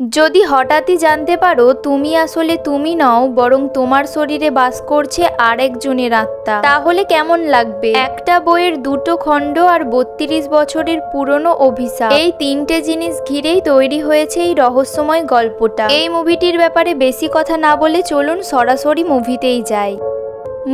যদি হঠাৎই জানতে পারো তুমি আসলে তুমি নও, বরং তোমার শরীরে বাস করছে আরেকজনের আত্মা, তাহলে কেমন লাগবে? একটা বইয়ের দুটো খণ্ড আর 32 বছরের পুরনো অভিশাপ, এই তিনটে জিনিস ঘিরেই তৈরি হয়েছে এই রহস্যময় গল্পটা। এই মুভিটির ব্যাপারে বেশি কথা না বলে চলুন সরাসরি মুভিতেই যাই।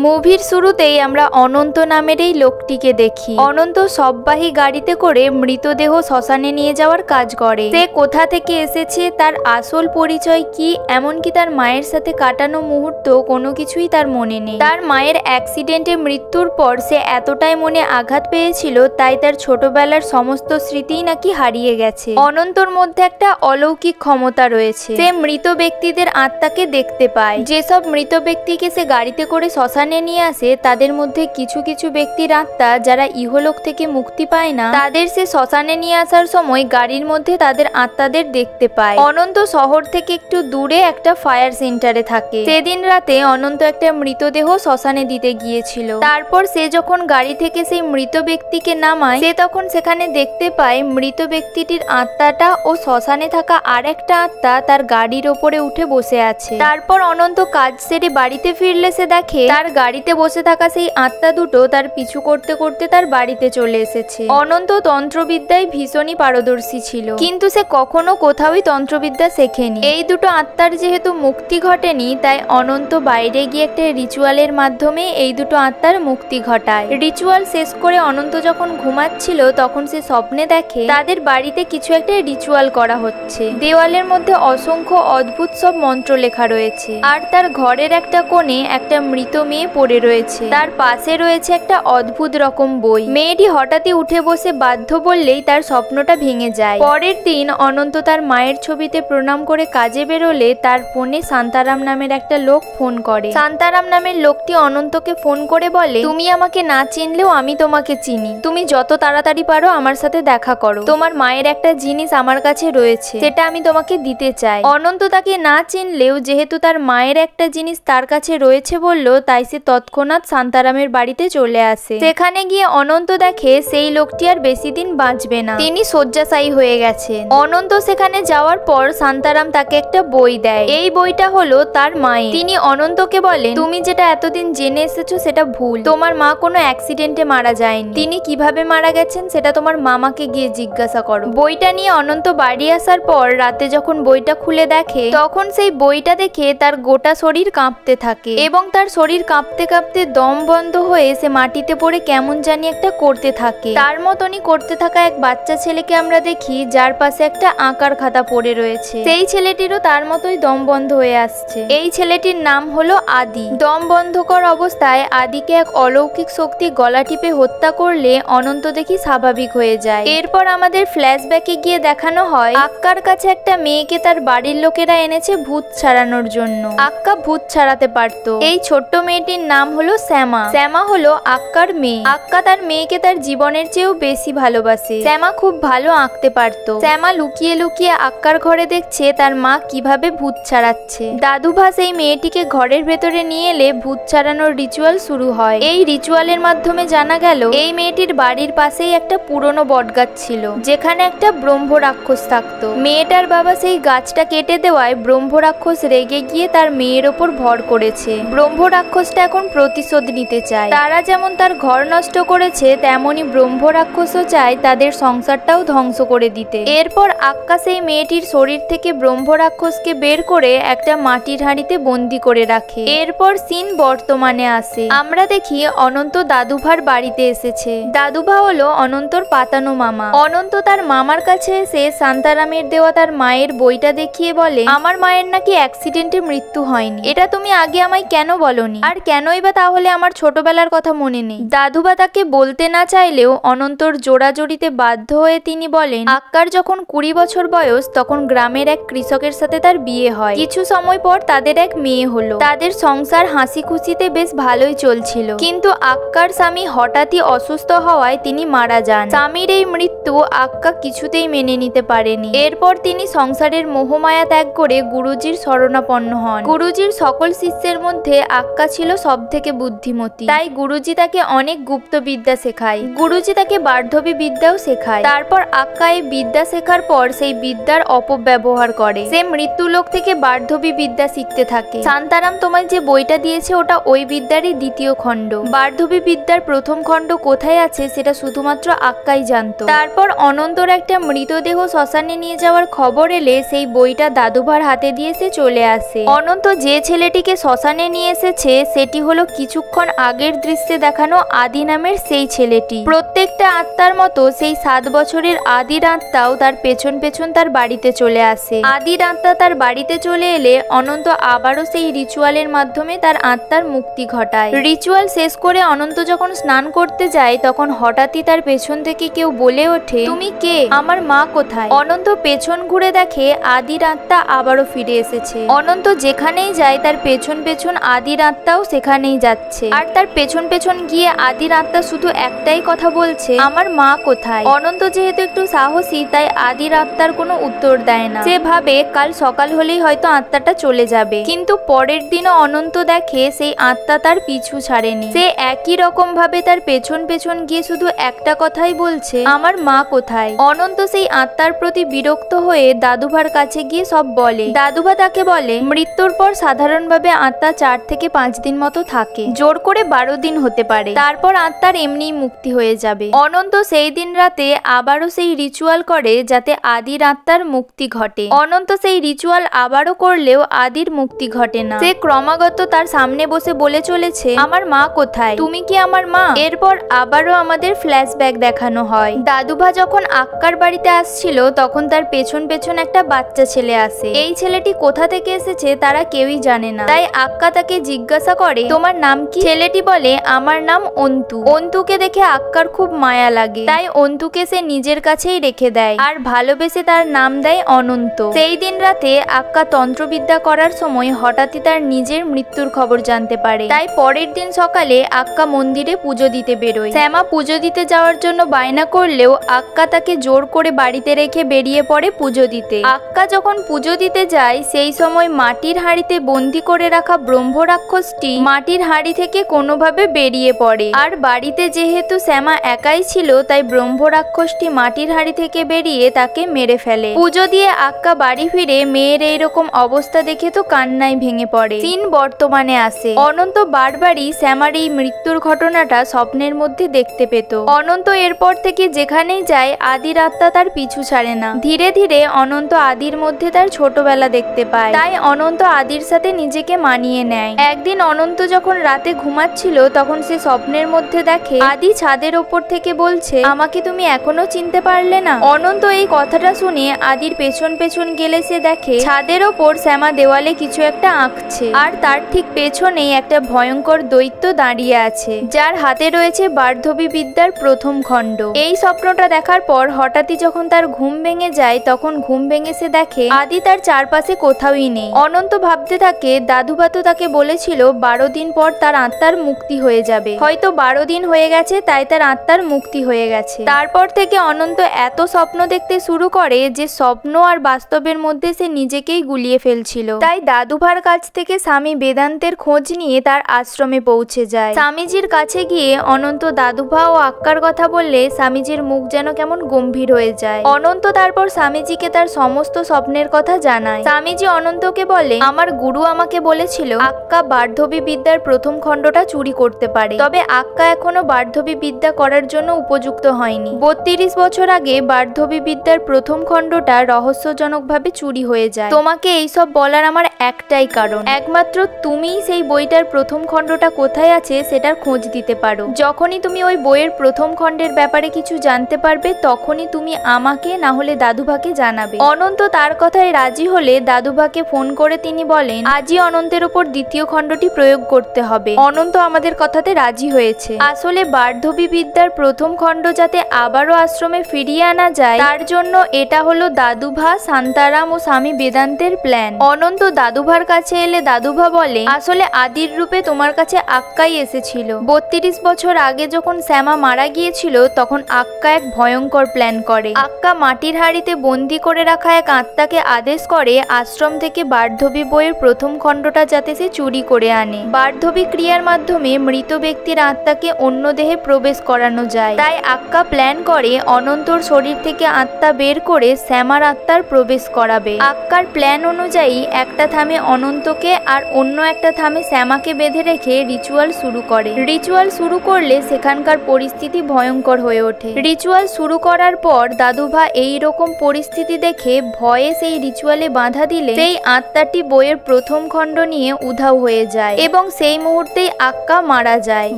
মুভির শুরুতেই আমরা অনন্ত নামের এই লোকটিকে দেখি। অনন্ত সববাহী গাড়িতে করে মৃতদেহ শ্মশানে নিয়ে যাওয়ার কাজ করে। সে কোথা থেকে এসেছে, তার আসল পরিচয় কি, এমনকি তার মায়ের সাথে কাটানো মুহূর্ত কোনো কিছুই তার মনে নেই। তার মায়ের অ্যাক্সিডেন্টে মৃত্যুর পর সে এতটাই মনে আঘাত পেয়েছিল, তাই তার ছোটবেলার সমস্ত স্মৃতিই নাকি হারিয়ে গেছে। অনন্তর মধ্যে একটা অলৌকিক ক্ষমতা রয়েছে, সে মৃত ব্যক্তিদের আত্মাকে দেখতে পায়। যেসব মৃত ব্যক্তিকে সে গাড়িতে করে শ্মশানে নিয়ে আসে, তাদের মধ্যে কিছু কিছু ব্যক্তির আত্মা যারা ইহলোক থেকে মুক্তি পায় না, তাদের সে শ্মশানে নিয়ে আসার সময় গাড়ির মধ্যে তাদের আত্মাদের দেখতে পায়। অনন্ত শহর থেকে একটু দূরে একটা ফায়ার সেন্টারে থাকে। সেদিন রাতে অনন্ত একটা মৃতদেহ শ্মশানে দিতে গিয়েছিল। তারপর সে যখন গাড়ি থেকে সেই মৃত ব্যক্তিকে নামায়, সে তখন সেখানে দেখতে পায় মৃত ব্যক্তিটির আত্মাটা ও শ্মশানে থাকা আর একটা আত্মা তার গাড়ির ওপরে উঠে বসে আছে। তারপর অনন্ত কাজ সেরে বাড়িতে ফিরলে সে দেখে তার গাড়িতে বসে থাকা সেই আত্মা দুটো তার পিছু করতে করতে তার বাড়িতে চলে এসেছে। অনন্ত তন্ত্রবিদ্যায় ভীষণই পারদর্শী ছিল, কিন্তু সে কখনো কোথাওই তন্ত্রবিদ্যা শেখেনি। এই দুটো আত্মার যেহেতু মুক্তি ঘটেনি, তাই অনন্ত বাইরে গিয়ে একটা রিচুয়ালের মাধ্যমে এই দুটো আত্মার মুক্তি ঘটায়। রিচুয়াল শেষ করে অনন্ত যখন ঘুমাচ্ছিল, তখন সে স্বপ্নে দেখে তাদের বাড়িতে কিছু একটা রিচুয়াল করা হচ্ছে। দেওয়ালের মধ্যে অসংখ্য অদ্ভুত সব মন্ত্র লেখা রয়েছে, আর তার ঘরের একটা কোণে একটা মৃত মেয়ে পড়ে রয়েছে। তার পাশে রয়েছে একটা অদ্ভুত রকম বই। মেয়েটি হঠাৎই উঠে বসে বাধ্য বললেই তার স্বপ্নটা ভেঙে যায়। পরের দিন অনন্ত তার মায়ের ছবিতে প্রণাম করে কাজে বেরোলে তার ফোনে শান্তারাম নামের একটা লোক ফোন করে। শান্তারাম নামের লোকটি অনন্তকে ফোন করে বলে, তুমি আমাকে না চিনলেও আমি তোমাকে চিনি, তুমি যত তাড়াতাড়ি পারো আমার সাথে দেখা করো। তোমার মায়ের একটা জিনিস আমার কাছে রয়েছে, সেটা আমি তোমাকে দিতে চাই। অনন্ত তাকে না চিনলেও যেহেতু তার মায়ের একটা জিনিস তার কাছে রয়েছে বলল, তাই সে তৎক্ষণাৎ শান্তারামের বাড়িতে চলে আসে। সেখানে গিয়ে অনন্ত দেখে সেই লোকটি আর বেশি দিন বাঁচবে না, তিনি শয্যাশায়ী হয়ে গেছেন। অনন্ত সেখানে যাওয়ার পর শান্তারাম তাকে একটা বই দেয়। এই বইটা হলো তার মায়ের। তিনি অনন্তকে বলেন, তুমি যেটা এতদিন জেনে এসেছো সেটা ভুল, তোমার মা কোনো অ্যাক্সিডেন্টে মারা যায়নি। তিনি কিভাবে মারা গেছেন সেটা তোমার মামাকে গিয়ে জিজ্ঞাসা করো। বইটা নিয়ে অনন্ত বাড়ি আসার পর রাতে যখন বইটা খুলে দেখে, তখন সেই বইটা দেখে তার গোটা শরীর কাঁপতে থাকে এবং তার শরীর কাঁপতে কাঁপতে দম বন্ধ হয়ে সে মাটিতে পড়ে কেমন জানি একটা করতে থাকে। তার মতনই করতে থাকা এক বাচ্চা ছেলেকে আমরা দেখি, যার পাশে একটা আঁকার খাতা পড়ে রয়েছে। সেই ছেলেটিরও তার মতোই দম বন্ধ হয়ে আসছে। এই ছেলেটির নাম হলো আদি। দম বন্ধকর অবস্থায় আদিকে এক অলৌকিক শক্তি গলা টিপে হত্যা করলে অনন্ত দেখি স্বাভাবিক হয়ে যায়। এরপর আমাদের ফ্ল্যাশব্যাকে গিয়ে দেখানো হয় আক্কার কাছে একটা মেয়েকে তার বাড়ির লোকেরা এনেছে ভূত ছাড়ানোর জন্য। আক্কা ভূত ছাড়াতে পারত। এই ছোট্ট মেয়েটির নাম হলো শ্যামা। শ্যামা হলো আক্কার মেয়ে। আক্কা তার মেয়েকে তার জীবনের চেয়েও বেশি ভালোবাসে। শ্যামা খুব ভালো আঁকতে পারত। শ্যামা লুকিয়ে লুকিয়ে আক্কার ঘরে দেখছে তার মা কিভাবে ভূত ছাড়াচ্ছে। দাদুভা সেই মেয়েটিকে ঘরের ভেতরে নিয়ে এলে ভূত ছাড়ানোর রিচুয়াল শুরু হয়। এই রিচুয়ালের মাধ্যমে জানা গেল এই মেয়েটির বাড়ির পাশেই একটা পুরনো বটগাছ ছিল, যেখানে একটা ব্রহ্ম রাক্ষস থাকতো। মেয়েটার বাবা সেই গাছটা কেটে দেওয়ায় ব্রহ্ম রাক্ষস রেগে গিয়ে তার মেয়ের ওপর ভর করেছে। ব্রহ্ম রাক্ষসটা এখন প্রতিশোধ নিতে চায়। তারা যেমন তার ঘর নষ্ট করেছে, তেমনি ব্রহ্ম রাক্ষসও চায় তাদের সংসারটাও ধ্বংস করে দিতে। এরপর আক্কা সেই মেয়েটির শরীর থেকে ব্রহ্ম রাক্ষসকে বের করে একটা মাটির হাঁড়িতে বন্দি করে রাখে। এরপর সিন বর্তমানে আসে। আমরা দেখি অনন্ত দাদুভার বাড়িতে এসেছে। দাদুভা হলো অনন্তর পাতানো মামা। অনন্ত তার মামার কাছে এসে শান্তারামের দেওয়া তার মায়ের বইটা দেখিয়ে বলে, আমার মায়ের নাকি অ্যাক্সিডেন্টে মৃত্যু হয়নি, এটা তুমি আগে আমায় কেন বলনি? আর কেনই বা তাহলে আমার ছোটবেলার কথা মনে নেই? দাদুবা তাকে বলতে না চাইলেও অনন্তর জোড়াজড়িতে বাধ্য হয়ে তিনি বলেন, আক্কার যখন 20 বছর বয়স, তখন গ্রামের এক কৃষকের সাথে তার বিয়ে হয়। কিছু সময় পর তাদের এক মেয়ে হলো। তাদের সংসার হাসি খুশিতে বেশ ভালোই চলছিল, কিন্তু আক্কার স্বামী হঠাৎই অসুস্থ হওয়ায় তিনি মারা যান। স্বামীর এই মৃত্যু আক্কা কিছুতেই মেনে নিতে পারেনি। এরপর তিনি সংসারের মোহমায়া ত্যাগ করে গুরুজির শরণাপন্ন হন। গুরুজির সকল শিষ্যের মধ্যে আক্কা ছিল সবথেকে বুদ্ধিমতী, তাই গুরুজি তাকে অনেক গুপ্ত বিদ্যা শেখায়। গুরুজি তাকে বার্ধবী বিদ্যাও শেখায়। তারপর আক্কা এই বিদ্যা শেখার পর সেই বিদ্যার অপব্যবহার করে। সে মৃত্যুলোক থেকে বার্ধবী বিদ্যা শিখতে থাকে। শান্তারাম তোমায় যে বইটা দিয়েছে ওটা ওই বিদ্যারই দ্বিতীয় খণ্ড। বার্ধবী বিদ্যার প্রথম খণ্ড কোথায় আছে সেটা শুধুমাত্র আক্কাই জানতো। তারপর অনন্তর একটা মৃতদেহ শ্মশানে নিয়ে যাওয়ার খবর এলে সেই বইটা দাদুভার হাতে দিয়ে সে চলে আসে। অনন্ত যে ছেলেটিকে শ্মশানে নিয়ে এসেছে সেটি হলো কিছুক্ষণ আগের দৃশ্যে দেখানো আদি নামের সেই ছেলেটি। প্রত্যেকটা আত্মার মতো সেই 7 বছরের আদির আত্মাও তার পেছন পেছন তার বাড়িতে চলে আসে। আদির আত্মা তার বাড়িতে চলে এলে অনন্ত আবারও সেই রিচুয়ালের মাধ্যমে তার আত্মার মুক্তি ঘটায়। রিচুয়াল শেষ করে অনন্ত যখন স্নান করতে যায় তখন হঠাৎই তার পেছন থেকে কেউ বলে ওঠে, তুমি কে? আমার মা কোথায়? অনন্ত পেছন ঘুরে দেখে আদির আত্মা আবারও ফিরে এসেছে। অনন্ত যেখানেই যায় তার পেছন পেছন আদির আত্মাও সেখানেই যাচ্ছে। আর তার পেছন পেছন গিয়ে আদির আত্মা শুধু একটাই কথা বলছে, আমার মা কোথায়? অনন্ত যেহেতু একটু সাহসী তাই আদির আত্মার কোনো উত্তর দেয় না। সে ভাবে কাল সকাল হলেই হয়তো আত্মাটা চলে যাবে। কিন্তু পরের দিনও অনন্ত দেখে সেই আত্মা তার পিছু ছাড়েনি। সে একই রকম ভাবে তার পেছন পেছন গিয়ে শুধু একটা কথাই বলছে, আমার মা কোথায়? অনন্ত সেই আত্মার প্রতি বিরক্ত হয়ে দাদুভার কাছে গিয়ে সব বলে। দাদুভা তাকে বলে, মৃত্যুর পর সাধারণভাবে আত্মা 4 থেকে 5 দিন মতো থাকে, জোর করে 12 দিন হতে পারে। তারপর আত্মার এমনিই মুক্তি হয়ে যাবে। অনন্ত সেই দিন রাতে আবারও সেই রিচুয়াল করে যাতে আদির আত্মার মুক্তি ঘটে। অনন্ত সেই রিচুয়াল আবারও করলেও আদির মুক্তি ঘটে না। সে ক্রমাগত তার সামনে বসে বলে চলেছে, আমার মা কোথায়? তুমি কি আমার মা? এরপর আবারও আমাদের ফ্ল্যাশব্যাক দেখানো হয়। দাদুভা যখন আক্কার বাড়িতে আসছিল তখন তার পেছন পেছন একটা বাচ্চা ছেলে আসে। এই ছেলেটি কোথা থেকে এসেছে তারা কেউই জানে না। তাই আক্কা তাকে জিজ্ঞাসা করে, তোমার নাম কি? ছেলেটি বলে, আমার নাম অন্তু। অন্তুকে দেখে আক্কার খুব মায়া লাগে, তাই অন্তুকে সে নিজের কাছেই রেখে দেয় আর ভালোবেসে তার নাম দেয় অনন্ত। সেই দিন রাতে আক্কা তন্ত্রবিদ্যা করার সময় হঠাৎই তার নিজের মৃত্যুর খবর জানতে পারে। তাই পরের দিন সকালে আক্কা মন্দিরে পুজো দিতে বেরোয়। শ্যামা পুজো দিতে যাওয়ার জন্য বায়না করলেও আক্কা তাকে জোর করে বাড়িতে রেখে বেরিয়ে পড়ে পুজো দিতে। আক্কা যখন পুজো দিতে যায় সেই সময় মাটির হাঁড়িতে বন্দি করে রাখা ব্রহ্ম রাক্ষসটি মাটির হাঁড়ি থেকে কোনোভাবে বেরিয়ে পড়ে। আর বাড়িতে যেহেতু শ্যামা একাই ছিল তাই ব্রহ্ম রাক্ষসটি মাটির হাঁড়ি থেকে বেরিয়ে তাকে মেরে ফেলে। পুজো দিয়ে আক্কা বাড়ি ফিরে মেয়ের এইরকম অবস্থা দেখে তো কান্নায় ভেঙে পড়ে। সিন বর্তমানে আসে। অনন্ত বারবারই শ্যামার এই মৃত্যুর ঘটনাটা স্বপ্নের মধ্যে দেখতে পেত। অনন্ত এরপর থেকে যেখানেই যায় আদির আত্মা তার পিছু ছাড়ে না। ধীরে ধীরে অনন্ত আদির মধ্যে তার ছোটবেলা দেখতে পায়। তাই অনন্ত আদির সাথে নিজেকে মানিয়ে নেয়। একদিন অনন্ত যখন রাতে ঘুমাচ্ছিল তখন সে স্বপ্নের মধ্যে দেখে আদি ছাদের ওপর থেকে বলছে, আমাকে তুমি এখনো চিনতে পারলে না? অনন্ত এই কথাটা শুনে আদির পেছন পেছন গেলে সে দেখে ছাদের ওপর শ্যামা দেওয়ালে কিছু একটা আঁকছে। আর তার ঠিক পেছনেই একটা ভয়ঙ্কর দৈত্য দাঁড়িয়ে আছে, যার হাতে রয়েছে বার্ধবী বিদ্যার প্রথম খণ্ড। এই স্বপ্নটা দেখার পর হঠাৎই যখন তার ঘুম ভেঙে যায় তখন ঘুম ভেঙে সে দেখে আদি তার চারপাশে কোথাওই নেই। অনন্ত ভাবতে থাকে দাদুভা তো তাকে বলেছিল 12 দিন পর তার আত্মার মুক্তি হয়ে যাবে, হয়তো 12 দিন হয়ে গেছে তাই তার আত্মার মুক্তি হয়ে গেছে। তারপর থেকে অনন্ত এত স্বপ্ন দেখতে শুরু করে যে স্বপ্ন আর বাস্তবের মধ্যে সে নিজেকেই গুলিয়ে ফেলছিল। তাই দাদুভার কাছ থেকে স্বামী বেদান্তের খোঁজ নিয়ে তার আশ্রমে পৌঁছে যায়। স্বামীজির কাছে গিয়ে অনন্ত দাদুভা ও আক্কার কথা বললে স্বামীজির মুখ যেন কেমন গম্ভীর হয়ে যায়। অনন্ত তারপর স্বামীজিকে তার সমস্ত স্বপ্নের কথা জানায়। স্বামীজি অনন্তকে বলে, আমার গুরু আমাকে বলেছিল আক্কা বার্ধবী বিদ্যার প্রথম খণ্ডটা চুরি করতে পারে, তবে আক্কা এখনো বার্ধবী বিদ্যা করার জন্য উপযুক্ত হয়নি। 32 বছর আগে বার্ধবী বিদ্যার প্রথম খণ্ডটা রহস্যজনকভাবে চুরি হয়ে যায়। তোমাকে এইসব বলার আমার একটাই কারণ, একমাত্র তুমিই সেই বইটার প্রথম খণ্ডটা কোথায় আছে সেটার খোঁজ দিতে পারো। যখনই তুমি ওই বইয়ের প্রথম খণ্ডের ব্যাপারে কিছু জানতে পারবে তখনই তুমি আমাকে না হলে দাদুভাকে জানাবে। অনন্ত তার কথায় রাজি হলে দাদুভাকে ফোন করে তিনি বলেন, আজই অনন্তের উপর দ্বিতীয় খণ্ডটি প্রয়োগ করতে হবে। অনন্ত আমাদের কথাতে রাজি হয়েছে। আসলে বার্ধবী বিদ্যার প্রথম খণ্ড যাতে আবারও আশ্রমে ফিরিয়ে আনা যায় তার জন্য এটা হলো দাদুভা, শান্তারাম ও স্বামী বেদান্তের প্ল্যান। অনন্ত দাদুভার কাছে এলে দাদুভা বলে, আসলে আদির রূপে তোমার কাছে আক্কাই এসেছিল। 32 বছর আগে যখন শ্যামা মারা গিয়েছিল তখন আক্কা এক ভয়ঙ্কর প্ল্যান করে। আক্কা মাটির হাড়িতে বন্দি করে রাখা এক আত্মাকে আদেশ করে আশ্রম থেকে বার্ধবী বইয়ের প্রথম খণ্ডটা যাতে সে চুরি করে আনে। বার্ধবী ক্রিয়ার মাধ্যমে মৃত ব্যক্তির আত্মাকে অন্য দেহে প্রবেশ করানো যায়। তাই আক্কা প্ল্যান করে অনন্তর শরীর থেকে আত্মা বের করে শ্যামার আত্মার প্রবেশ করাবে। আক্কার প্ল্যান অনুযায়ী একটা থামে অনন্তকে আর অন্য একটা থামে শ্যামাকে বেঁধে রেখে রিচুয়াল শুরু করে। রিচুয়াল শুরু করলে সেখানকার পরিস্থিতি ভয়ঙ্কর হয়ে ওঠে। রিচুয়াল শুরু করার পর দাদুভা এই রকম পরিস্থিতি দেখে ভয়ে সেই রিচুয়ালে বাধা দিলে সেই আত্মাটি বইয়ের প্রথম খণ্ড নিয়ে উধাও হয়ে যায় এবং সেই মুহূর্তেই আক্কা মারা যায়।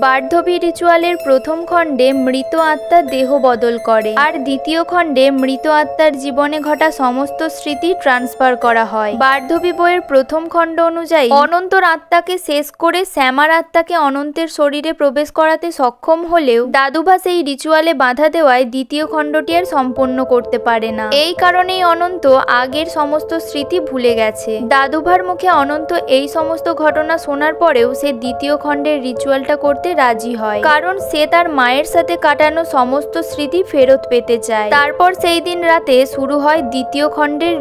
বার্ধবী রিচুয়ালের প্রথম খণ্ডে মৃত আত্মা দেহ বদল করে আর দ্বিতীয় খণ্ডে মৃত আত্মার জীবনে ঘটা সমস্ত স্মৃতি ট্রান্সফার করা হয়। বার্ধবী বইয়ের প্রথম খণ্ড অনুযায়ী অনন্তর আত্মাকে শেষ করে শ্যামার আত্মাকে অনন্তের শরীরে প্রবেশ করাতে সক্ষম হলেও দাদুভা সেই রিচুয়ালে বাধা দেওয়ায় দ্বিতীয় খণ্ডটি আর সম্পন্ন করতে পারে না। এই কারণেই অনন্ত আগের সমস্ত স্মৃতি ভুলে গেছে। দাদুভার মুখে অনন্ত এই সমস্ত ঘটনা শোনার পরেও সে দ্বিতীয় খণ্ডের রিচুয়ালটা করতে রাজি হয়, কারণ সে তার মায়ের সাথে কাটানো সমস্ত স্মৃতি ফেরত পেতে চায়। তারপর সেই দিন রাতে শুরু হয় দ্বিতীয় খণ্ডের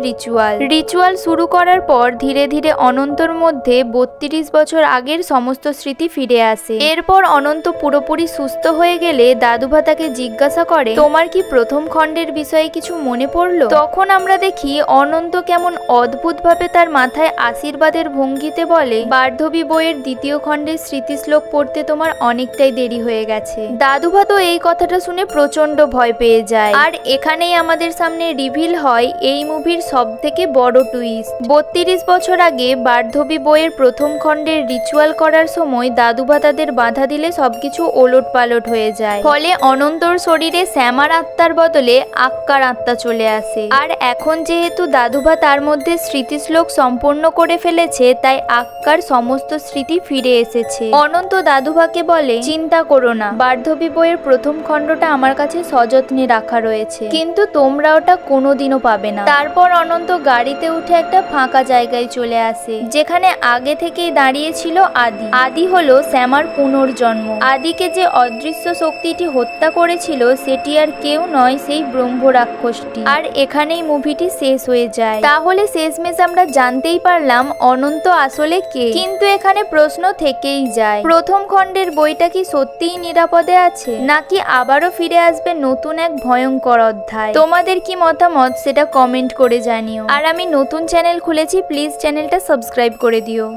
রিচুয়াল শুরু করার পর ধীরে ধীরে অনন্তর মধ্যে 32 বছর আগের সমস্ত স্মৃতি ফিরে আসে। এরপর অনন্ত পুরোপুরি সুস্থ হয়ে গেলে দাদুভা তাকে জিজ্ঞাসা করে, তোমার কি প্রথম খণ্ডের বিষয়ে কিছু মনে পড়লো? তখন আমরা দেখি অনন্ত কেমন অদ্ভুত ভাবে তার মাথায় আশীর্বাদের ভঙ্গিতে বলে, বার্ধবী বইয়ের দ্বিতীয় খণ্ডের স্মৃতি শ্লোক পড়তে তোমার অনেকটাই দেরি হয়ে গেছে। দাদুভা তো এই কথাটা শুনে প্রচন্ড ভয় পেয়ে যায়। আর এখানেই আমাদের সামনে রিভিল হয় এই মুভির সব থেকে বড় টুইস্ট। 32 বছর আগে বার্ধবী বইয়ের প্রথম খণ্ডের রিচুয়াল করার সময় দাদুভা তাদের বাধা দিলে সবকিছু ওলট পালট হয়ে যায়। ফলে অনন্তর শরীরে শ্যামার আত্মার বদলে আক্কার আত্মা চলে আসে। আর এখন যেহেতু দাদুভা তার মধ্যে স্মৃতিশ্লোক সম্পূর্ণ করে ফেলেছে, তাই আক্কার সমস্ত স্মৃতি ফিরে এসেছে। অনন্ত দাদুভাকে বলে, চিন্তা করো না, বার্ধবী বইয়ের প্রথম খণ্ডটা আমার কাছে সযত্নে রাখা রয়েছে, কিন্তু তোমরা ওটা কোনোদিনও পাবে না। তারপর অনন্ত গাড়িতে উঠে একটা ফাঁকা জায়গায় চলে আসে, যেখানে আগে থেকেই দাঁড়িয়ে ছিল আদি হলো শ্যামার পুনর্জন্ম। আদিকে যে অদৃশ্য শক্তিটি হত্যা করেছিল সেটি আর কেউ নয়, সেই ব্রহ্ম রাক্ষসটি। আর এখানেই মুভিটি শেষ হয়ে যায়। তাহলে শেষমেশ আমরা জানতেই পারলাম অনন্ত আসলে কে। কিন্তু এখানে প্রশ্ন থেকেই যায়, প্রথম খণ্ডের বইটা কি সত্যিই নিরাপদে আছে, নাকি আবারও ফিরে আসবে নতুন এক ভয়ঙ্কর অধ্যায়? তোমাদের কি মতামত সেটা কমেন্ট করে জানিও। আর আমি নতুন চ্যানেল খুলেছি, প্লিজ চ্যানেলটা সাবস্ক্রাইব করে দিও।